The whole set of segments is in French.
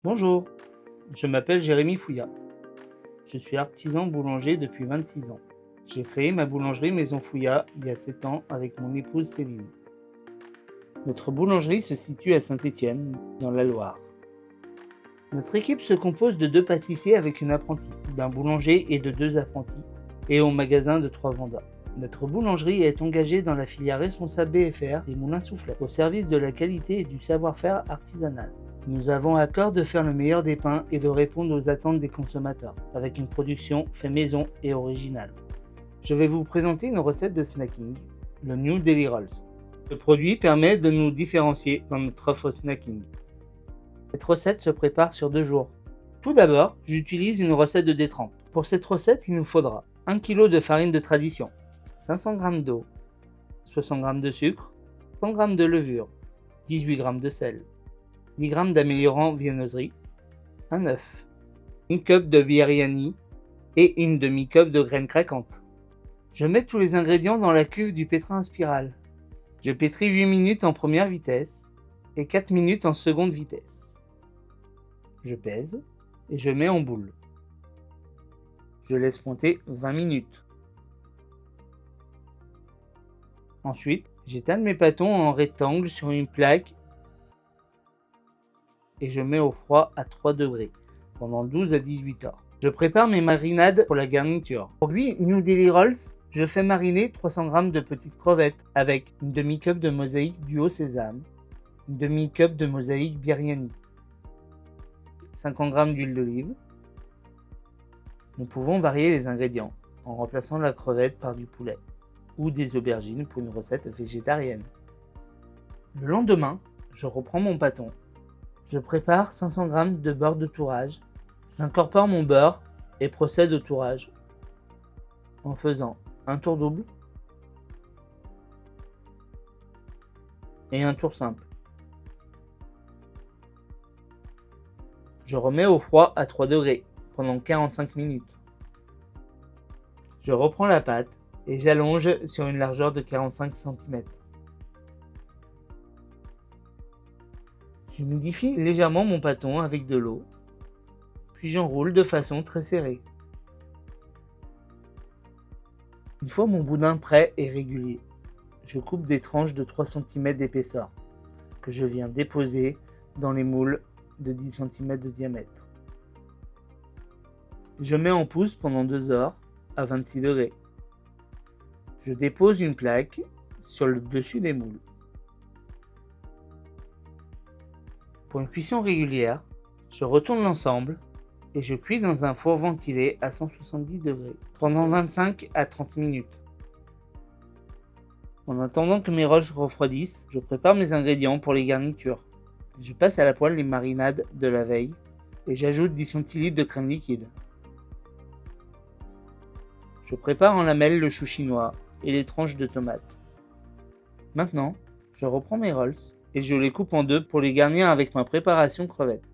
Bonjour, je m'appelle Jérémy Fouillat. Je suis artisan boulanger depuis 26 ans. J'ai créé ma boulangerie Maison Fouillat il y a 7 ans avec mon épouse Céline. Notre boulangerie se situe à Saint-Étienne, dans la Loire. Notre équipe se compose de 2 pâtissiers avec une apprentie, d'un boulanger et de 2 apprentis, et au magasin de 3 vendeurs. Notre boulangerie est engagée dans la filière responsable BFR des moulins soufflets, au service de la qualité et du savoir-faire artisanal. Nous avons à cœur de faire le meilleur des pains et de répondre aux attentes des consommateurs, avec une production fait maison et originale. Je vais vous présenter une recette de snacking, le New Deli Rolls. Ce produit permet de nous différencier dans notre offre snacking. Cette recette se prépare sur 2 jours. Tout d'abord, j'utilise une recette de détrempe. Pour cette recette, il nous faudra 1 kg de farine de tradition, 500 g d'eau, 60 g de sucre, 100 g de levure, 18 g de sel, 10 g d'améliorant viennoiserie, un œuf, une cup de biryani et une demi-cup de graines craquantes. Je mets tous les ingrédients dans la cuve du pétrin à spirale. Je pétris 8 minutes en première vitesse et 4 minutes en seconde vitesse. Je pèse et je mets en boule. Je laisse monter 20 minutes. Ensuite, j'étale mes pâtons en rectangle sur une plaque et je mets au froid à 3 degrés pendant 12 à 18 heures. Je prépare mes marinades pour la garniture. Pour lui, New Deli Rolls, je fais mariner 300 g de petites crevettes avec une demi-cup de mosaïque duo sésame, une demi-cup de mosaïque biryani, 50 g d'huile d'olive. Nous pouvons varier les ingrédients en remplaçant la crevette par du poulet ou des aubergines pour une recette végétarienne. Le lendemain, je reprends mon pâton. Je prépare 500 g de beurre de tourage. J'incorpore mon beurre et procède au tourage en faisant un tour double et un tour simple. Je remets au froid à 3 degrés pendant 45 minutes. Je reprends la pâte et j'allonge sur une largeur de 45 cm. J'humidifie légèrement mon pâton avec de l'eau, puis j'enroule de façon très serrée. Une fois mon boudin prêt et régulier, je coupe des tranches de 3 cm d'épaisseur que je viens déposer dans les moules de 10 cm de diamètre. Je mets en pousse pendant 2 heures à 26 degrés. Je dépose une plaque sur le dessus des moules. Pour une cuisson régulière, je retourne l'ensemble et je cuis dans un four ventilé à 170 degrés pendant 25 à 30 minutes. En attendant que mes rolls refroidissent, je prépare mes ingrédients pour les garnitures. Je passe à la poêle les marinades de la veille et j'ajoute 10 cl de crème liquide. Je prépare en lamelles le chou chinois et les tranches de tomates. Maintenant, je reprends mes rolls et je les coupe en deux pour les garnir avec ma préparation crevettes.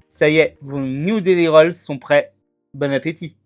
Ça y est, vos New Deli Rolls sont prêts. Bon appétit!